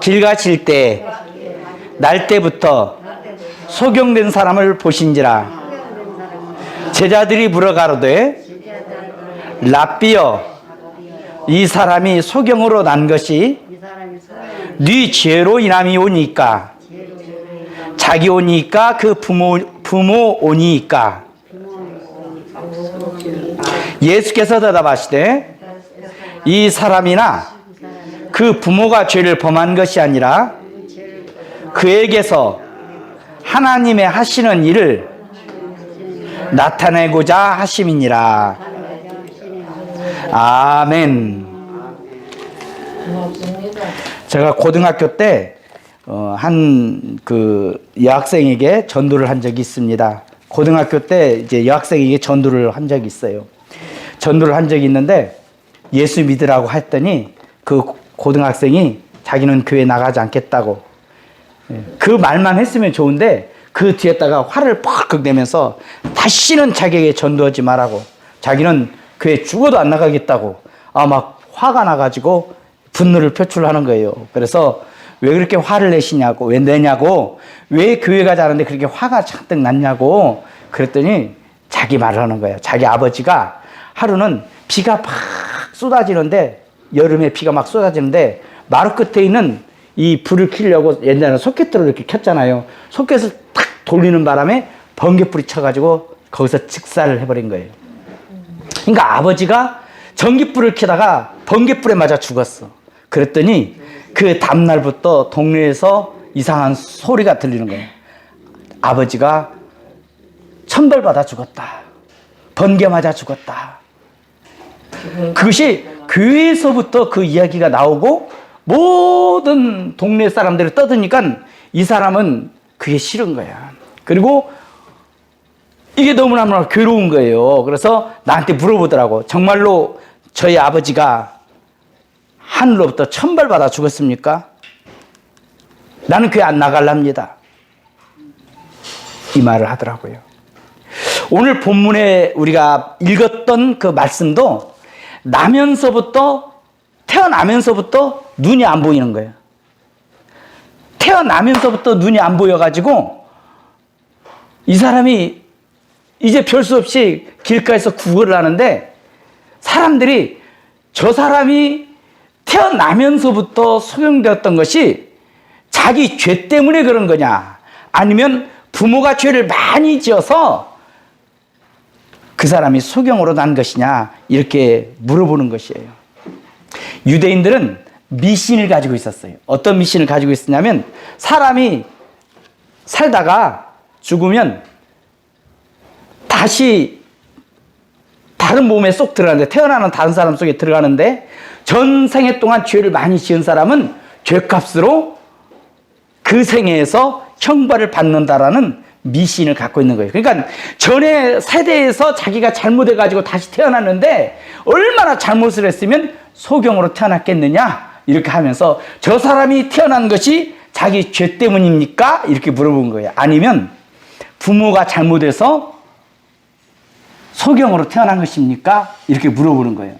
길 가실 때 날 때부터 소경된 사람을 보신지라. 제자들이 물어가로되 랍비여, 이 사람이 소경으로 난 것이 네 죄로 인함이오니까, 자기 오니까 그 부모 오니까. 예수께서 대답하시되 이 사람이나 그 부모가 죄를 범한 것이 아니라 그에게서 하나님의 하시는 일을 나타내고자 하심이니라. 아멘. 제가 고등학교 때 한 그 여학생에게 전도를 한 적이 있습니다. 고등학교 때 이제 여학생에게 전도를 한 적이 있어요. 전도를 한 적이 있는데 예수 믿으라고 했더니 그 고등학생이 자기는 교회 나가지 않겠다고, 그 말만 했으면 좋은데 그 뒤에다가 화를 팍 내면서 다시는 자기에게 전도하지 말라고, 자기는 교회 죽어도 안 나가겠다고 막 화가 나가지고 분노를 표출하는 거예요. 그래서 왜 그렇게 화를 내시냐고, 왜 내냐고, 왜 교회 가지 않는데 그렇게 화가 잔뜩 났냐고 그랬더니 자기 말을 하는 거예요. 자기 아버지가 하루는 비가 막 쏟아지는데, 여름에 비가 막 쏟아지는데 마루 끝에 있는 이 불을 켜려고 옛날에 소켓으로 이렇게 켰잖아요. 소켓을 탁 돌리는 바람에 번개불이 쳐가지고 거기서 직사를 해버린 거예요. 그러니까 아버지가 전기불을 켜다가 번개불에 맞아 죽었어. 그랬더니 그 다음날부터 동네에서 이상한 소리가 들리는 거예요. 아버지가 천벌받아 죽었다, 번개 맞아 죽었다. 그것이 교회에서부터 그 이야기가 나오고 모든 동네 사람들이 떠드니까 이 사람은 그게 싫은 거야. 그리고 이게 너무나 괴로운 거예요. 그래서 나한테 물어보더라고. 정말로 저희 아버지가 하늘로부터 천벌받아 죽었습니까? 나는 교회 안 나갈랍니다. 이 말을 하더라고요. 오늘 본문에 우리가 읽었던 그 말씀도 태어나면서부터 눈이 안 보이는 거예요. 태어나면서부터 눈이 안 보여가지고 이 사람이 이제 별 수 없이 길가에서 구걸을 하는데 사람들이 저 사람이 태어나면서부터 소경되었던 것이 자기 죄 때문에 그런 거냐, 아니면 부모가 죄를 많이 지어서 그 사람이 소경으로 난 것이냐, 이렇게 물어보는 것이에요. 유대인들은 미신을 가지고 있었어요. 어떤 미신을 가지고 있었냐면, 사람이 살다가 죽으면 다시 다른 몸에 쏙 들어가는데, 태어나는 다른 사람 속에 들어가는데, 전 생애 동안 죄를 많이 지은 사람은 죄값으로 그 생애에서 형벌을 받는다라는 미신을 갖고 있는 거예요. 그러니까 전에 세대에서 자기가 잘못해가지고 다시 태어났는데 얼마나 잘못을 했으면 소경으로 태어났겠느냐, 이렇게 하면서 저 사람이 태어난 것이 자기 죄 때문입니까? 이렇게 물어본 거예요. 아니면 부모가 잘못해서 소경으로 태어난 것입니까? 이렇게 물어보는 거예요.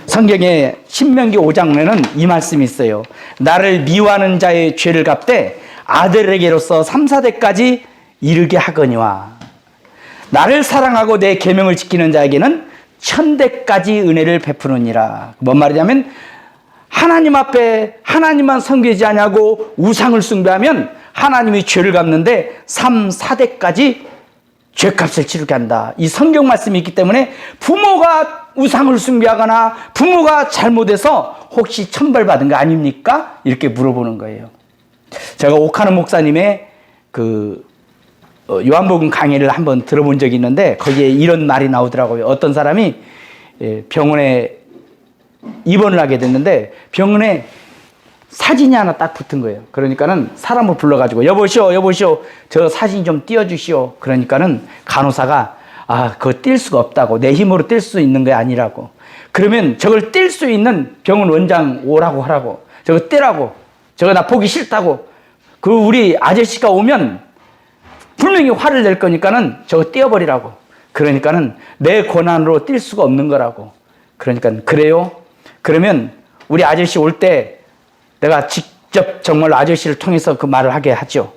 성경에 신명기 5장에는 이 말씀이 있어요. 나를 미워하는 자의 죄를 갚되 아들에게로서 3, 4대까지 이르게 하거니와, 나를 사랑하고 내 계명을 지키는 자에게는 1000대까지 은혜를 베푸느니라. 뭔 말이냐면, 하나님 앞에 하나님만 섬기지 않냐고 우상을 숭배하면 하나님이 죄를 갚는데 3, 4대까지 죄값을 치르게 한다. 이 성경 말씀이 있기 때문에 부모가 우상을 숭배하거나 부모가 잘못해서 혹시 천벌받은 거 아닙니까? 이렇게 물어보는 거예요. 제가 오카는 목사님의 그 요한복음 강의를 한번 들어본 적이 있는데 거기에 이런 말이 나오더라고요. 어떤 사람이 병원에 입원을 하게 됐는데 병원에 사진이 하나 딱 붙은 거예요. 그러니까는 사람을 불러가지고 여보시오 저 사진 좀 띄워주시오. 그러니까는 간호사가 그거 뛸 수가 없다고, 내 힘으로 뛸 수 있는 게 아니라고. 그러면 저걸 뛸 수 있는 병원 원장 오라고 하라고, 저거 떼라고, 저거 나 보기 싫다고. 그 우리 아저씨가 오면 분명히 화를 낼 거니까는 저거 떼어버리라고. 그러니까는 내 권한으로 뛸 수가 없는 거라고. 그러니까 그래요? 그러면 우리 아저씨 올 때 내가 직접 정말 아저씨를 통해서 그 말을 하게 하죠.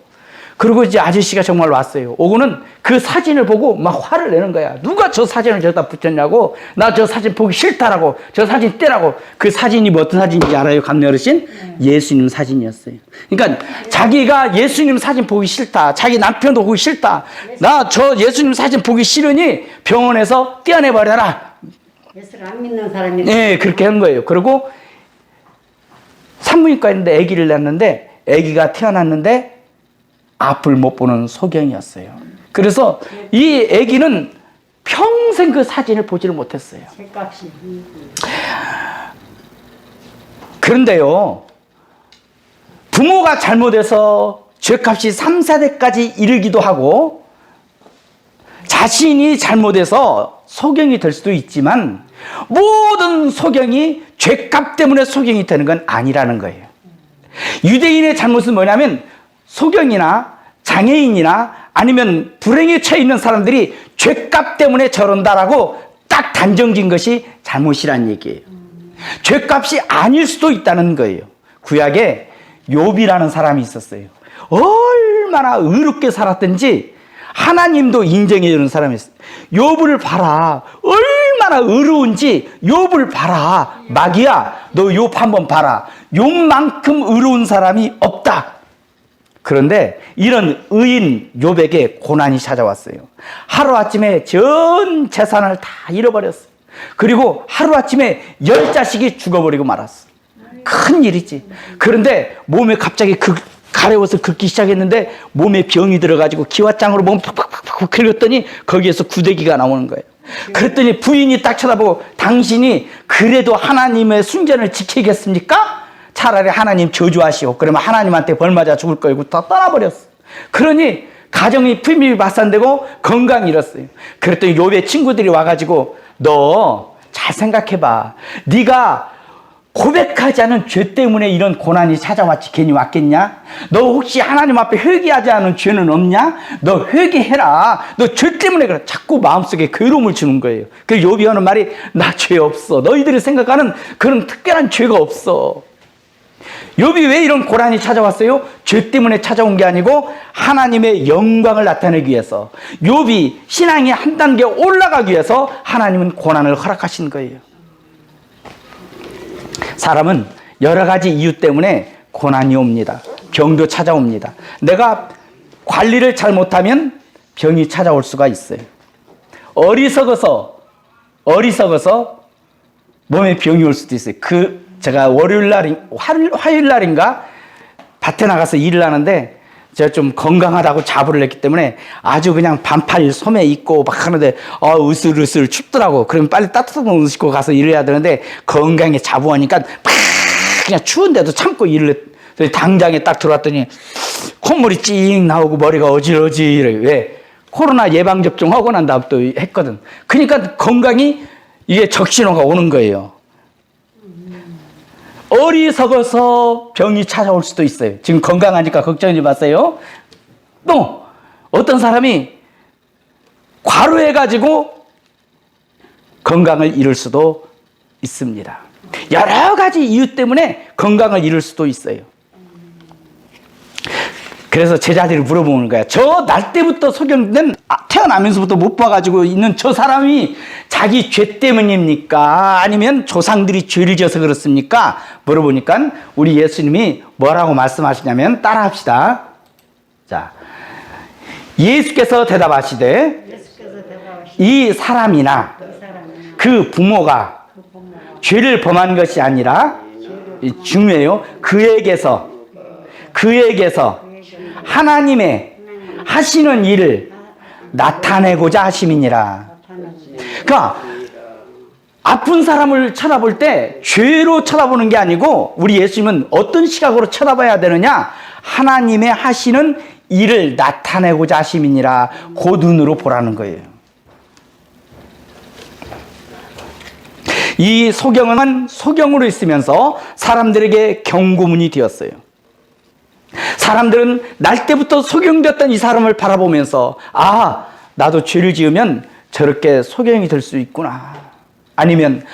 그리고 이제 아저씨가 정말 왔어요. 오고는 그 사진을 보고 막 화를 내는 거야. 누가 저 사진을 저기다 붙였냐고. 나 저 사진 보기 싫다라고. 저 사진 떼라고. 그 사진이 뭐 어떤 사진인지 알아요, 감리 어르신? 예수님 사진이었어요. 그러니까 자기가 예수님 사진 보기 싫다. 자기 남편도 보기 싫다. 나 저 예수님 사진 보기 싫으니 병원에서 떼어내버려라. 예수를 안 믿는 사람이. 네, 그렇게 한 거예요. 그리고 산부인과에 있는데 아기를 낳았는데 아기가 태어났는데 앞을 못 보는 소경이었어요. 그래서 이 아기는 평생 그 사진을 보지를 못했어요. 책값이. 그런데요, 부모가 잘못해서 죄값이 3, 4대까지 이르기도 하고 자신이 잘못해서 소경이 될 수도 있지만 모든 소경이 죄값 때문에 소경이 되는 건 아니라는 거예요. 유대인의 잘못은 뭐냐면 소경이나 장애인이나 아니면 불행에 처해 있는 사람들이 죄값 때문에 저런다라고 딱 단정진 것이 잘못이란 얘기예요. 죄값이 아닐 수도 있다는 거예요. 구약에 욥이라는 사람이 있었어요. 얼마나 의롭게 살았든지 하나님도 인정해 주는 사람이었어요. 욥을 봐라. 얼마나 의로운지 욥을 봐라. 마귀야, 너 욥 한번 봐라. 욥만큼 의로운 사람이 없다. 그런데 이런 의인 욥에게 고난이 찾아왔어요. 하루아침에 전 재산을 다 잃어버렸어요. 그리고 하루아침에 10자식이 죽어버리고 말았어. 큰 일이지. 그런데 몸에 갑자기 가려워서 긁기 시작했는데 몸에 병이 들어가지고 기와장으로 몸 팍팍팍팍 긁었더니 거기에서 구데기가 나오는 거예요. 그랬더니 부인이 딱 쳐다보고 당신이 그래도 하나님의 순전을 지키겠습니까? 차라리 하나님 저주하시오. 그러면 하나님한테 벌 맞아 죽을 거고 다 떠나버렸어. 그러니 가정이 품위 발산되고 건강이 잃었어요. 그랬더니 욥의 친구들이 와가지고 너 잘 생각해봐. 네가 고백하지 않은 죄 때문에 이런 고난이 찾아왔지 괜히 왔겠냐? 너 혹시 하나님 앞에 회개하지 않은 죄는 없냐? 너 회개해라. 너 죄 때문에 그래. 자꾸 마음속에 괴로움을 주는 거예요. 그래서 욥이 하는 말이 나 죄 없어. 너희들이 생각하는 그런 특별한 죄가 없어. 욥이 왜 이런 고난이 찾아왔어요? 죄 때문에 찾아온 게 아니고 하나님의 영광을 나타내기 위해서, 욥이 신앙이 한 단계 올라가기 위해서 하나님은 고난을 허락하신 거예요. 사람은 여러 가지 이유 때문에 고난이 옵니다. 병도 찾아옵니다. 내가 관리를 잘못하면 병이 찾아올 수가 있어요. 어리석어서 몸에 병이 올 수도 있어요. 제가 화요일 날인가 밭에 나가서 일을 하는데 제가 좀 건강하다고 자부를 했기 때문에 아주 그냥 반팔 소매 입고 막 하는데 으슬으슬 춥더라고. 그러면 빨리 따뜻한 옷 입고 가서 일을 해야 되는데 건강에 자부하니까 그냥 추운데도 참고 일을 했더니 당장에 딱 들어왔더니 콧물이 찡 나오고 머리가 어질어질해. 왜? 코로나 예방접종 하고 난 다음 또 했거든. 그러니까 건강이 이게 적신호가 오는 거예요. 어리석어서 병이 찾아올 수도 있어요. 지금 건강하니까 걱정하지 마세요. 또 어떤 사람이 과로해가지고 건강을 잃을 수도 있습니다. 여러 가지 이유 때문에 건강을 잃을 수도 있어요. 그래서 제자들이 물어보는 거야. 저 날 때부터 소경된 태어나면서부터 못 봐가지고 있는 저 사람이 자기 죄 때문입니까? 아니면 조상들이 죄를 지어서 그렇습니까? 물어보니까 우리 예수님이 뭐라고 말씀하시냐면 따라합시다. 자, 예수께서 대답하시되 이 사람이나 그 부모가 죄를 범한 것이 아니라 중요해요. 그에게서 하나님의 하시는 일을 나타내고자 하심이니라. 그러니까 아픈 사람을 쳐다볼 때 죄로 쳐다보는 게 아니고 우리 예수님은 어떤 시각으로 쳐다봐야 되느냐? 하나님의 하시는 일을 나타내고자 하심이니라. 그 눈으로 보라는 거예요. 이 소경은 소경으로 있으면서 사람들에게 경고문이 되었어요. 사람들은 날 때부터 소경되었던 이 사람을 바라보면서 나도 죄를 지으면 저렇게 소경이 될 수 있구나. 아니면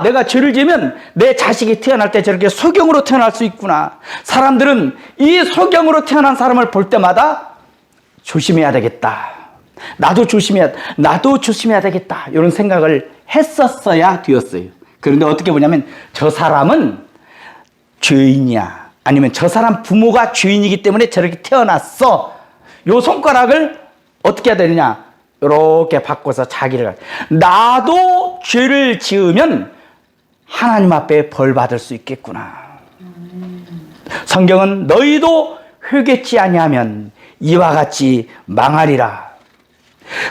내가 죄를 지으면 내 자식이 태어날 때 저렇게 소경으로 태어날 수 있구나. 사람들은 이 소경으로 태어난 사람을 볼 때마다 조심해야 되겠다. 나도 조심해야 되겠다. 이런 생각을 했었어야 되었어요. 그런데 어떻게 보냐면 저 사람은 죄인이야. 아니면 저 사람 부모가 죄인이기 때문에 저렇게 태어났어. 요 손가락을 어떻게 해야 되느냐? 이렇게 바꿔서 자기를 나도 죄를 지으면 하나님 앞에 벌 받을 수 있겠구나. 성경은 너희도 회개치 아니하면 이와 같이 망하리라.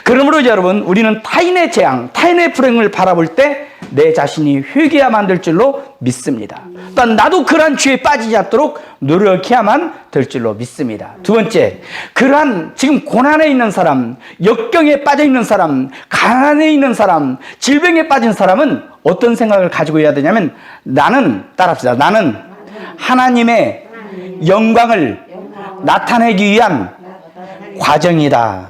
그러므로 여러분, 우리는 타인의 재앙, 타인의 불행을 바라볼 때 내 자신이 회개해야만 될 줄로 믿습니다. 또한 나도 그러한 죄에 빠지지 않도록 노력해야만 될 줄로 믿습니다. 두 번째, 그러한 지금 고난에 있는 사람, 역경에 빠져 있는 사람, 가난에 있는 사람, 질병에 빠진 사람은 어떤 생각을 가지고 해야 되냐면 따라합시다. 나는 하나님의 영광을 나타내기 위한 과정이다.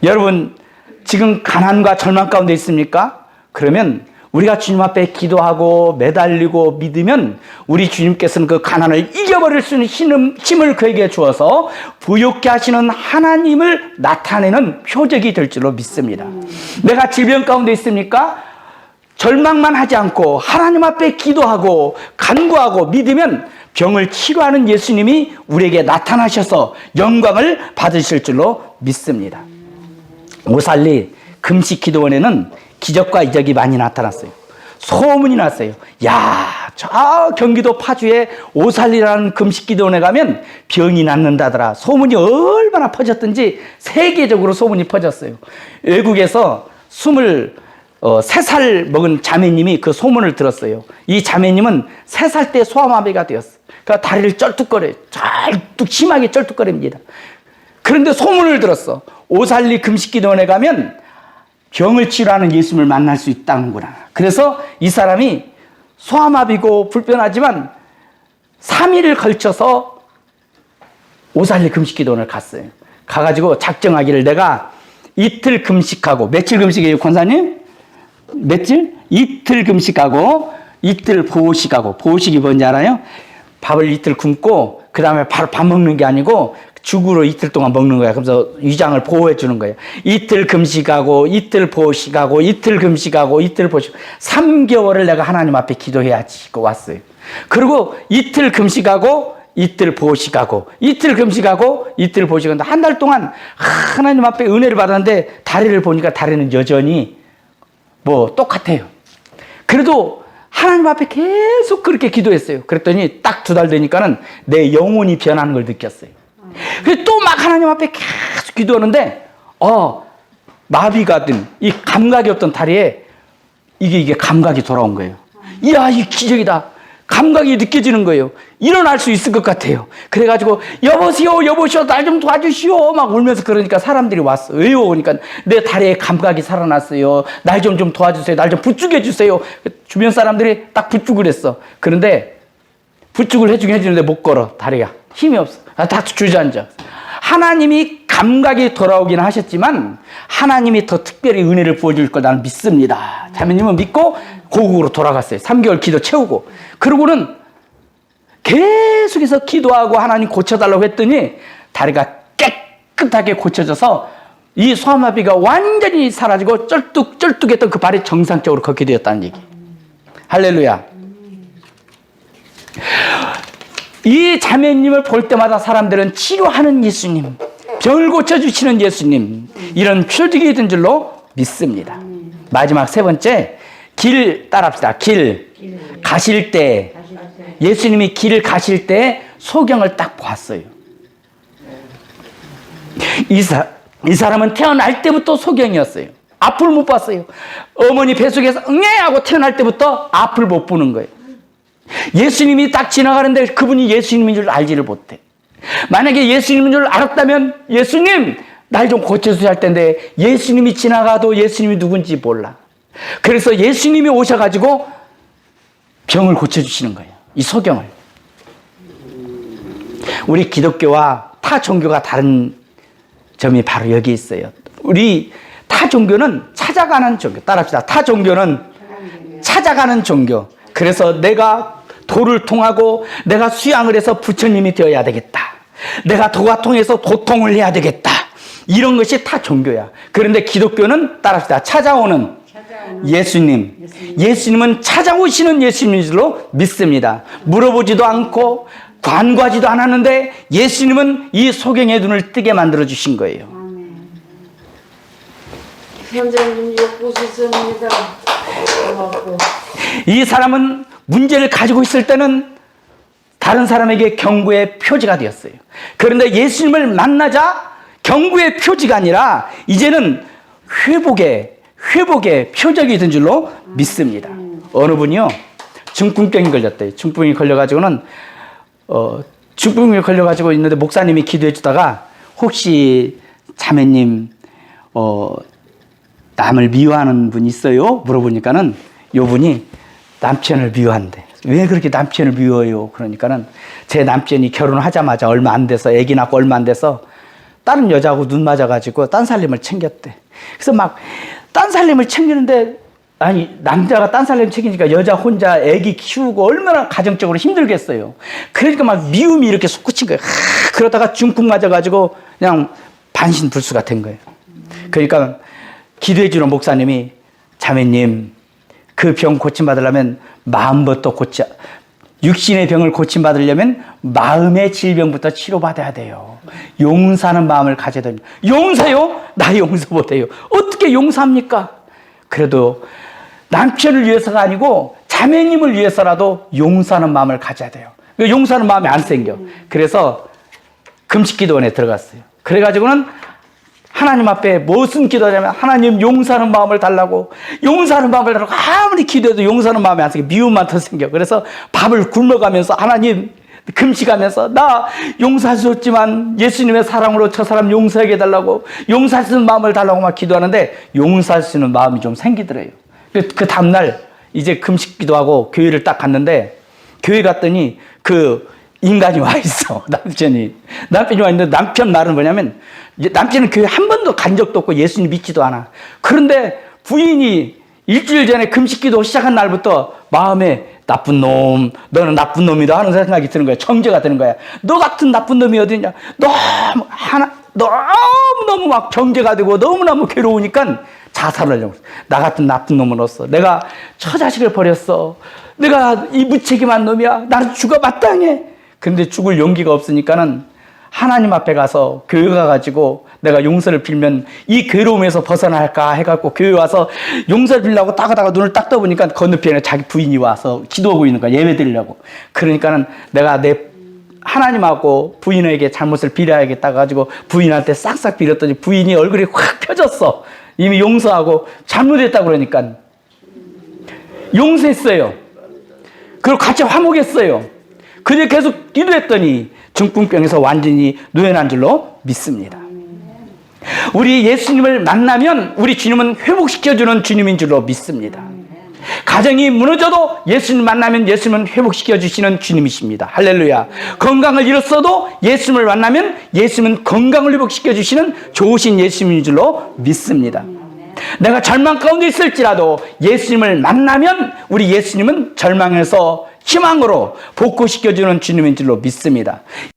여러분, 지금 가난과 절망 가운데 있습니까? 그러면 우리가 주님 앞에 기도하고 매달리고 믿으면 우리 주님께서는 그 가난을 이겨버릴 수 있는 힘을 그에게 주어서 부욕케 하시는 하나님을 나타내는 표적이 될 줄로 믿습니다. 내가 질병 가운데 있습니까? 절망만 하지 않고 하나님 앞에 기도하고 간구하고 믿으면 병을 치료하는 예수님이 우리에게 나타나셔서 영광을 받으실 줄로 믿습니다. 오살리 금식기도원에는 기적과 이적이 많이 나타났어요. 소문이 났어요. 저 경기도 파주에 오살리라는 금식기도원에 가면 병이 낫는다더라. 소문이 얼마나 퍼졌든지 세계적으로 소문이 퍼졌어요. 외국에서 23살 먹은 자매님이 그 소문을 들었어요. 이 자매님은 3살 때 소아마비가 되었어요. 그러니까 다리를 쩔뚝거려요. 심하게 쩔뚝거립니다. 그런데 소문을 들었어. 오살리 금식기도원에 가면 병을 치료하는 예수님을 만날 수 있다는구나. 그래서 이 사람이 소아마비고 불편하지만 3일을 걸쳐서 오살리 금식기도원을 갔어요. 가가지고 작정하기를 내가 이틀 금식하고, 며칠 금식이에요, 권사님? 며칠? 이틀 금식하고 이틀 보호식하고. 보호식이 뭔지 알아요? 밥을 이틀 굶고 그 다음에 바로 밥 먹는 게 아니고 죽으로 이틀 동안 먹는 거야. 그래서 위장을 보호해 주는 거예요. 이틀 금식하고 이틀 보호식하고 이틀 금식하고 이틀 보호식. 3개월을 내가 하나님 앞에 기도해야지. 그 왔어요. 그리고 이틀 금식하고 이틀 보호식하고 이틀 금식하고 이틀 보호식하고 한 달 동안 하나님 앞에 은혜를 받았는데 다리를 보니까 다리는 여전히 똑같아요. 그래도 하나님 앞에 계속 그렇게 기도했어요. 그랬더니 딱 2달 되니까는 내 영혼이 변하는 걸 느꼈어요. 그래서 또 막 하나님 앞에 계속 기도하는데 마비가 든 이 감각이 없던 다리에 이게 감각이 돌아온 거예요. 이야, 이 기적이다. 감각이 느껴지는 거예요. 일어날 수 있을 것 같아요. 그래가지고 여보시오 날 좀 도와주시오 막 울면서 그러니까 사람들이 왔어. 왜요? 그러니까 내 다리에 감각이 살아났어요. 날 좀 도와주세요. 날 좀 부축해 주세요. 주변 사람들이 딱 부축을 했어. 그런데 부축을 해주긴 해주는데 못 걸어. 다리가 힘이 없어. 다 주저앉아. 하나님이 감각이 돌아오긴 하셨지만 하나님이 더 특별히 은혜를 부어줄 걸 나는 믿습니다. 자매님은 믿고 고국으로 돌아갔어요. 3개월 기도 채우고. 그러고는 계속해서 기도하고 하나님 고쳐달라고 했더니 다리가 깨끗하게 고쳐져서 이 소아마비가 완전히 사라지고 쩔뚝쩔뚝했던 그 발이 정상적으로 걷게 되었다는 얘기. 할렐루야. 이 자매님을 볼 때마다 사람들은 치료하는 예수님, 병을 고쳐주시는 예수님, 이런 표적이 된 줄로 믿습니다. 마지막 3번째, 길 따라합시다. 길 가실 때, 예수님이 길을 가실 때 소경을 딱 보았어요. 이 사람은 태어날 때부터 소경이었어요. 앞을 못 봤어요. 어머니 뱃속에서 응애 하고 태어날 때부터 앞을 못 보는 거예요. 예수님이 딱 지나가는데 그분이 예수님인 줄 알지를 못해. 만약에 예수님인 줄 알았다면 예수님 날 좀 고쳐주셔야 할 텐데 예수님이 지나가도 예수님이 누군지 몰라. 그래서 예수님이 오셔가지고 병을 고쳐주시는 거예요. 이 소경을. 우리 기독교와 타 종교가 다른 점이 바로 여기 있어요. 우리 타 타 종교는 찾아가는 종교. 따라합시다. 타 종교는 찾아가는 종교. 그래서 내가 도를 통하고 내가 수양을 해서 부처님이 되어야 되겠다. 내가 도가 통해서 도통을 해야 되겠다. 이런 것이 타 종교야. 그런데 기독교는 따라합시다. 찾아오는 예수님. 예수님은 찾아오시는 예수님인 줄로 믿습니다. 물어보지도 않고 관과하지도 않았는데 예수님은 이 소경의 눈을 뜨게 만들어 주신 거예요. 선생님 욕보셨습니다. 고맙고. 이 사람은 문제를 가지고 있을 때는 다른 사람에게 경고의 표지가 되었어요. 그런데 예수님을 만나자 경고의 표지가 아니라 이제는 회복의 표적이 된 줄로 믿습니다. 어느 분이요, 중풍병이 걸렸대요. 중풍이 걸려가지고는, 중풍이 걸려가지고 있는데 목사님이 기도해 주다가 혹시 자매님, 남을 미워하는 분 있어요? 물어보니까는 요 분이 남편을 미워한대. 왜 그렇게 남편을 미워해요? 그러니까는 제 남편이 결혼하자마자 얼마 안 돼서, 아기 낳고 얼마 안 돼서 다른 여자하고 눈 맞아가지고 딴 살림을 챙겼대. 그래서 막 딴 살림을 챙기는데, 아니 남자가 딴 살림 챙기니까 여자 혼자 아기 키우고 얼마나 가정적으로 힘들겠어요. 그러니까 막 미움이 이렇게 솟구친 거예요. 그러다가 중풍 맞아가지고 그냥 반신불수가 된 거예요. 그러니까 기도해 주는 목사님이, 자매님 그 병 고침받으려면 마음부터 육신의 병을 고침받으려면 마음의 질병부터 치료받아야 돼요. 용서하는 마음을 가져야 됩니다. 용서요? 나 용서 못해요. 어떻게 용서합니까? 그래도 남편을 위해서가 아니고 자매님을 위해서라도 용서하는 마음을 가져야 돼요. 용서하는 마음이 안 생겨. 그래서 금식기도원에 들어갔어요. 그래가지고는 하나님 앞에 무슨 기도하냐면, 하나님 용서하는 마음을 달라고, 용서하는 마음을 달라고. 아무리 기도해도 용서하는 마음이 안 생겨. 미움만 더 생겨. 그래서 밥을 굶어가면서, 하나님 금식하면서, 나 용서할 수 없지만 예수님의 사랑으로 저 사람 용서하게 해달라고, 용서할 수 있는 마음을 달라고 막 기도하는데 용서할 수 있는 마음이 좀 생기더래요. 그 다음날 이제 금식 기도하고 교회를 딱 갔는데, 교회 갔더니 그 인간이 와 있어. 남편이 와 있는데, 남편 말은 뭐냐면, 남편은 교회 한 번도 간 적도 없고 예수님 믿지도 않아. 그런데 부인이 일주일 전에 금식기도 시작한 날부터 마음에 나쁜 놈, 너는 나쁜 놈이다 하는 생각이 드는 거야. 정죄가 되는 거야. 너 같은 나쁜 놈이 어디냐. 너무너무 막 정죄가 되고 너무너무 괴로우니까 자살을 하려고. 나 같은 나쁜 놈은 없어. 내가 처자식을 버렸어. 내가 이 무책임한 놈이야. 나는 죽어 마땅해. 근데 죽을 용기가 없으니까는 하나님 앞에 가서, 교회 가가지고 내가 용서를 빌면 이 괴로움에서 벗어날까 해갖고 교회 와서 용서를 빌려고 딱 하다가 눈을 딱 떠보니까 건너편에 자기 부인이 와서 기도하고 있는 거야. 예배 드리려고. 그러니까는 내가 하나님하고 부인에게 잘못을 빌어야겠다 가지고 부인한테 싹싹 빌었더니 부인이 얼굴이 확 펴졌어. 이미 용서하고 잘못했다고 그러니까. 용서했어요. 그리고 같이 화목했어요. 그래 계속 기도했더니 중풍병에서 완전히 노연한 줄로 믿습니다. 우리 예수님을 만나면 우리 주님은 회복시켜주는 주님인 줄로 믿습니다. 가정이 무너져도 예수님 만나면 예수님은 회복시켜주시는 주님이십니다. 할렐루야. 건강을 잃었어도 예수님을 만나면 예수님은 건강을 회복시켜주시는 좋으신 예수님인 줄로 믿습니다. 내가 절망 가운데 있을지라도 예수님을 만나면 우리 예수님은 절망에서 희망으로 복구시켜주는 주님인 줄로 믿습니다.